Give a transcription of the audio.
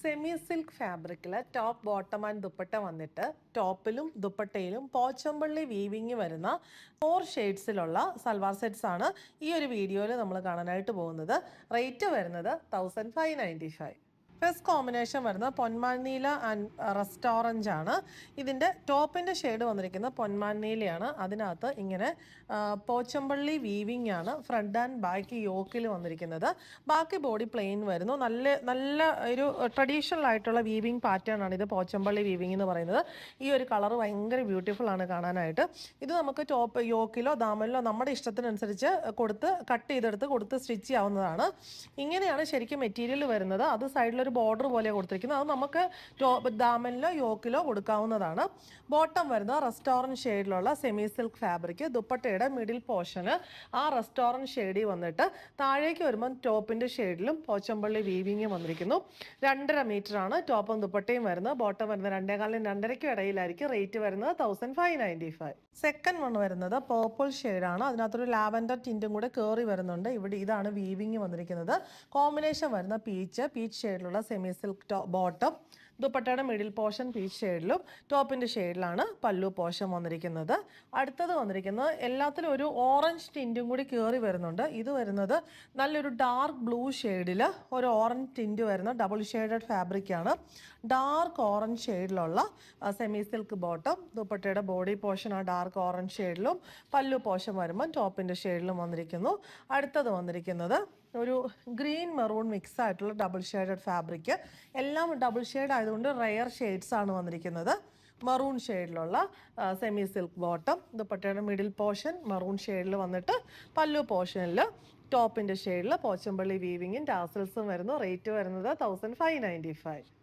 Semi silk ഫാബ്രിക്കിൽ top bottom and dupatta വന്നിട്ട് ടോപ്പിലും ദുപ്പട്ടയിലും Pochampally weaving വരുന്ന 4 ഷെയ്ഡ്സിലുള്ള സൽവാർ സെറ്റ്സ് ആണ് ഈ ഒരു വീഡിയോയിൽ നമ്മൾ കാണാനായിട്ട് പോകുന്നത്. റേറ്റ് വരുന്നത് 1595. ഫസ്റ്റ് കോമ്പിനേഷൻ വരുന്ന പൊന്മാനീല ആൻഡ് റസ്റ്റ് ഓറഞ്ച് ആണ്. ഇതിൻ്റെ ടോപ്പിൻ്റെ ഷെയ്ഡ് വന്നിരിക്കുന്നത് പൊന്മാനീലയാണ്. അതിനകത്ത് ഇങ്ങനെ പോച്ചമ്പള്ളി വീവിങ് ആണ് ഫ്രണ്ട് ആൻഡ് ബാക്ക് യോക്കിൽ വന്നിരിക്കുന്നത്. ബാക്കി ബോഡി പ്ലെയിൻ വരുന്നു. നല്ല ഒരു ട്രഡീഷണൽ ആയിട്ടുള്ള വീവിങ് പാറ്റേൺ ആണ് ഇത് പോച്ചമ്പള്ളി വീവിങ് എന്ന് പറയുന്നത്. ഈ ഒരു കളർ ഭയങ്കര ബ്യൂട്ടിഫുൾ ആണ് കാണാനായിട്ട്. ഇത് നമുക്ക് ടോപ്പ് യോക്കിലോ ദാമനിലോ നമ്മുടെ ഇഷ്ടത്തിനനുസരിച്ച് കട്ട് ചെയ്തെടുത്ത് കൊടുത്ത് സ്റ്റിച്ച് ചെയ്യാവുന്നതാണ്. ഇങ്ങനെയാണ് ശരിക്കും മെറ്റീരിയൽ വരുന്നത്. അത് സൈഡിലൊരു ബോർഡർ പോലെ കൊടുത്തിരിക്കുന്നത്. അത് നമുക്ക് ദാമനിലോ യോക്കിലോ കൊടുക്കാവുന്നതാണ്. ബോട്ടം വരുന്നത് റെസ്റ്റോറൻറ്റ് ഷെയ്ഡിലുള്ള സെമി സിൽക്ക് ഫാബ്രിക്. ദുപ്പട്ടയുടെ മിഡിൽ പോർഷന് ആ റെസ്റ്റോറൻറ്റ് ഷെയ്ഡിൽ വന്നിട്ട് താഴേക്ക് വരുമ്പോൾ ടോപ്പിൻ്റെ ഷെയ്ഡിലും പോച്ചമ്പള്ളി വീവിങ് വന്നിരിക്കുന്നു. 2.5 മീറ്റർ ആണ് ടോപ്പും ദുപ്പട്ടയും വരുന്നത്. ബോട്ടം വരുന്നത് 2.25 2.5 ഇടയിലായിരിക്കും. റേറ്റ് വരുന്നത് 1595. സെക്കൻഡ് വൺ വരുന്നത് പേർപ്പിൾ ഷെയ്ഡാണ്. അതിനകത്തൊരു ലാവൻഡർ ടിൻറ്റും കൂടെ കയറി വരുന്നുണ്ട്. ഇതാണ് വീവിങ് വന്നിരിക്കുന്നത്. കോമ്പിനേഷൻ വരുന്ന പീച്ച് ഷെയ്ഡിലുള്ള സെമി സിൽക്ക് ബോട്ടം, ദുപ്പട്ടയുടെ മിഡിൽ പോർഷൻ പീച്ച് ഷെയ്ഡിലും ടോപ്പിൻ്റെ ഷെയ്ഡിലാണ് പല്ലു പോർഷൻ വന്നിരിക്കുന്നത്. അടുത്തത് വന്നിരിക്കുന്നത് എല്ലാത്തിലും ഒരു ഓറഞ്ച് ടിൻറ്റും കൂടി കയറി വരുന്നുണ്ട്. ഇത് വരുന്നത് നല്ലൊരു ഡാർക്ക് ബ്ലൂ ഷെയ്ഡിൽ ഒരു ഓറഞ്ച് ടിൻറ്റ് വരുന്ന ഡബിൾ ഷെയ്ഡഡ് ഫാബ്രിക്കാണ്. ഡാർക്ക് ഓറഞ്ച് ഷെയ്ഡിലുള്ള സെമി സിൽക്ക് ബോട്ടം, ദുപ്പട്ടയുടെ ബോഡി പോർഷൻ ആ ഡാർക്ക് ഓറഞ്ച് ഷെയ്ഡിലും പല്ലു പോർഷൻ വരുമ്പോൾ ടോപ്പിൻ്റെ ഷെയ്ഡിലും വന്നിരിക്കുന്നു. അടുത്തത് വന്നിരിക്കുന്നത് ഒരു ഗ്രീൻ മെറൂൺ മിക്സ് ആയിട്ടുള്ള ഡബിൾ ഷെയ്ഡഡ് ഫാബ്രിക്. എല്ലാം ഡബിൾ ഷെയ്ഡ് ആയതുകൊണ്ട് റെയർ ഷെയ്ഡ്സ് ആണ് വന്നിരിക്കുന്നത്. മറൂൺ ഷെയ്ഡിലുള്ള സെമി സിൽക്ക് ബോട്ടം, ദുപ്പട്ടയുടെ മിഡിൽ പോർഷൻ മറൂൺ ഷെയ്ഡിൽ വന്നിട്ട് പല്ലു പോർഷനിൽ ടോപ്പിൻ്റെ ഷെയ്ഡിൽ പോച്ചമ്പള്ളി വീവിങ്ങും ടാസൽസും വരുന്നു. റേറ്റ് വരുന്നത് 1595.